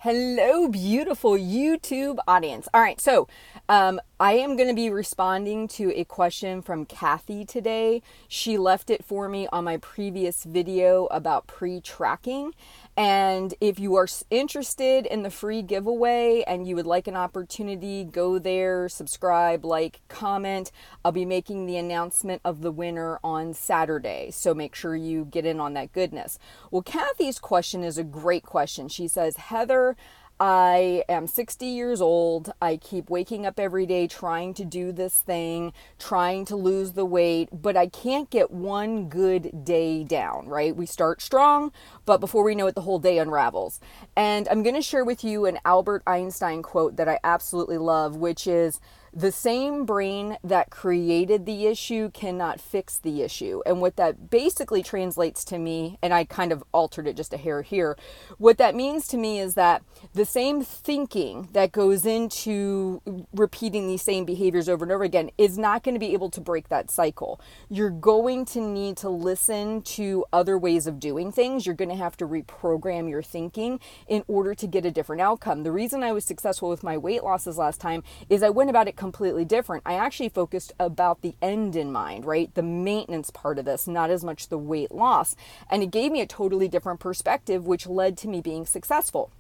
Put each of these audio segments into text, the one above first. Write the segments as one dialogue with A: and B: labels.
A: Hello, beautiful YouTube audience. All right, so I am going to be responding to a question from Kathy today. She left it for me on my previous video about pre-tracking. And if you are interested in the free giveaway and you would like an opportunity, go there, subscribe, like, comment. I'll be making the announcement of the winner on Saturday, so make sure you get in on that goodness. Well, Kathy's question is a great question. She says, Heather, I am 60 years old. I keep waking up every day trying to do this thing, trying to lose the weight, but I can't get one good day down, right? We start strong, but before we know it, the whole day unravels. And I'm going to share with you an Albert Einstein quote that I absolutely love, which is, the same brain that created the issue cannot fix the issue. And what that basically translates to me, and I kind of altered it just a hair here, what that means to me is that the same thinking that goes into repeating these same behaviors over and over again is not going to be able to break that cycle. You're going to need to listen to other ways of doing things. You're going to have to reprogram your thinking in order to get a different outcome. The reason I was successful with my weight losses last time is I went about it completely different. I actually focused about the end in mind, right? The maintenance part of this, not as much the weight loss. And it gave me a totally different perspective, which led to me being successful.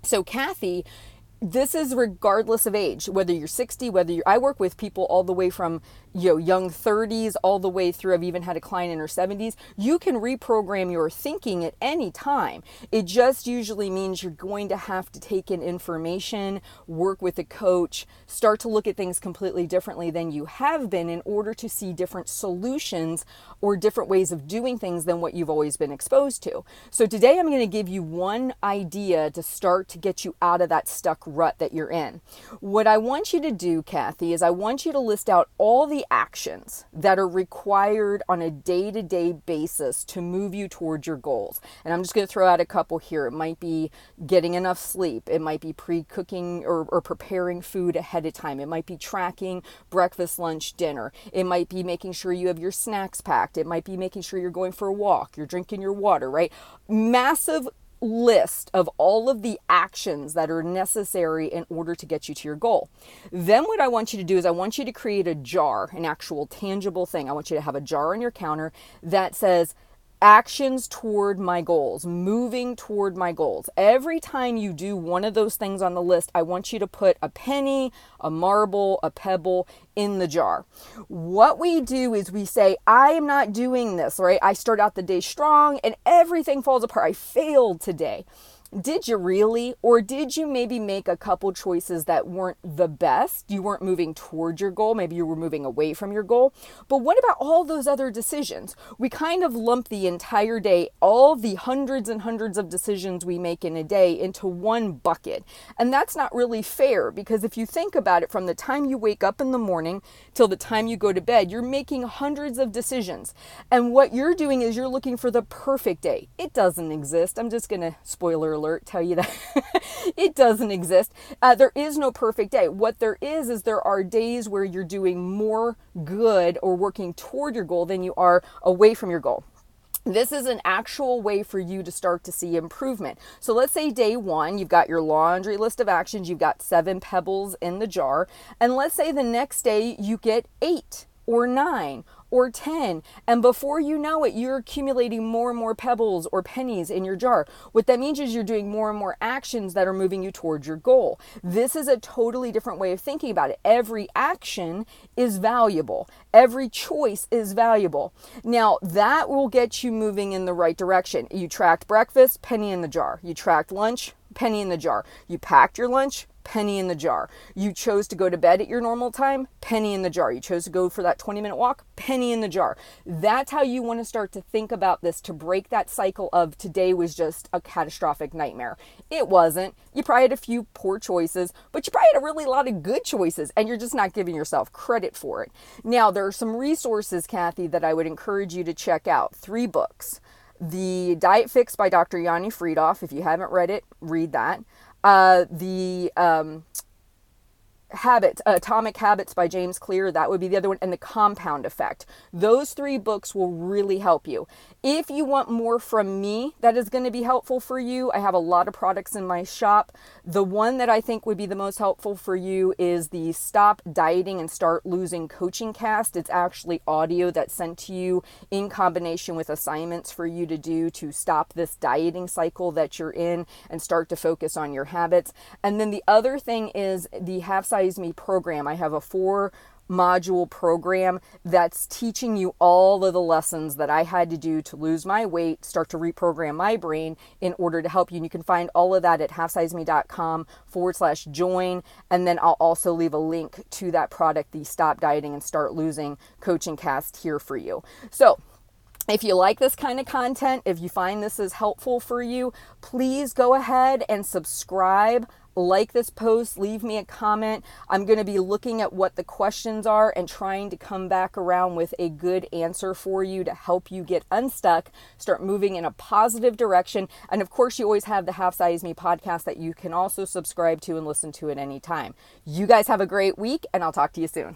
A: So Kathy, this is regardless of age, whether you're 60, I work with people all the way from, young 30s all the way through. I've even had a client in her 70s. You can reprogram your thinking at any time. It just usually means you're going to have to take in information, work with a coach, start to look at things completely differently than you have been in order to see different solutions or different ways of doing things than what you've always been exposed to. So today I'm going to give you one idea to start to get you out of that stuck rut that you're in. What I want you to do, Kathy, is I want you to list out all the actions that are required on a day-to-day basis to move you towards your goals. And I'm just going to throw out a couple here. It might be getting enough sleep. It might be pre-cooking or preparing food ahead of time. It might be tracking breakfast, lunch, dinner. It might be making sure you have your snacks packed. It might be making sure you're going for a walk. You're drinking your water, right? Massive list of all of the actions that are necessary in order to get you to your goal. Then what I want you to do is I want you to create a jar, an actual tangible thing. I want you to have a jar on your counter that says actions toward my goals, moving toward my goals. Every time you do one of those things on the list, I want you to put a penny, a marble, a pebble in the jar. What we do is we say, I am not doing this, right? I start out the day strong and everything falls apart. I failed today. Did you really? Or did you maybe make a couple choices that weren't the best? You weren't moving towards your goal. Maybe you were moving away from your goal. But what about all those other decisions? We kind of lump the entire day, all the hundreds and hundreds of decisions we make in a day into one bucket. And that's not really fair, because if you think about it, from the time you wake up in the morning till the time you go to bed, you're making hundreds of decisions. And what you're doing is you're looking for the perfect day. It doesn't exist. I'm just going to, spoiler alert, tell you that it doesn't exist. There is no perfect day. What there is there are days where you're doing more good or working toward your goal than you are away from your goal. This is an actual way for you to start to see improvement. So let's say day one, you've got your laundry list of actions, you've got 7 pebbles in the jar. And let's say the next day you get 8 or 9 or 10. And before you know it, you're accumulating more and more pebbles or pennies in your jar. What that means is you're doing more and more actions that are moving you towards your goal. This is a totally different way of thinking about it. Every action is valuable. Every choice is valuable. Now, that will get you moving in the right direction. You tracked breakfast, penny in the jar. You tracked lunch, penny in the jar. You packed your lunch, penny in the jar. You chose to go to bed at your normal time, penny in the jar. You chose to go for that 20-minute walk, penny in the jar. That's how you want to start to think about this, to break that cycle of today was just a catastrophic nightmare. It wasn't. You probably had a few poor choices, but you probably had a really lot of good choices, and you're just not giving yourself credit for it. Now, there are some resources, Kathy, that I would encourage you to check out. 3 books. The Diet Fix by Dr. Yanni Friedhoff. If you haven't read it, read that. The Atomic Habits by James Clear, that would be the other one, and The Compound Effect. Those 3 books will really help you. If you want more from me that is going to be helpful for you, I have a lot of products in my shop. The one that I think would be the most helpful for you is the Stop Dieting and Start Losing Coaching Cast. It's actually audio that's sent to you in combination with assignments for you to do to stop this dieting cycle that you're in and start to focus on your habits. And then the other thing is the Half Size Me program. I have a 4-module program that's teaching you all of the lessons that I had to do to lose my weight, start to reprogram my brain in order to help you. And you can find all of that at halfsizeme.com/join. And then I'll also leave a link to that product, the Stop Dieting and Start Losing Coaching Cast, here for you. So if you like this kind of content, if you find this is helpful for you, please go ahead and subscribe, like this post, leave me a comment. I'm going to be looking at what the questions are and trying to come back around with a good answer for you to help you get unstuck, start moving in a positive direction. And of course, you always have the Half Size Me podcast that you can also subscribe to and listen to at any time. You guys have a great week, and I'll talk to you soon.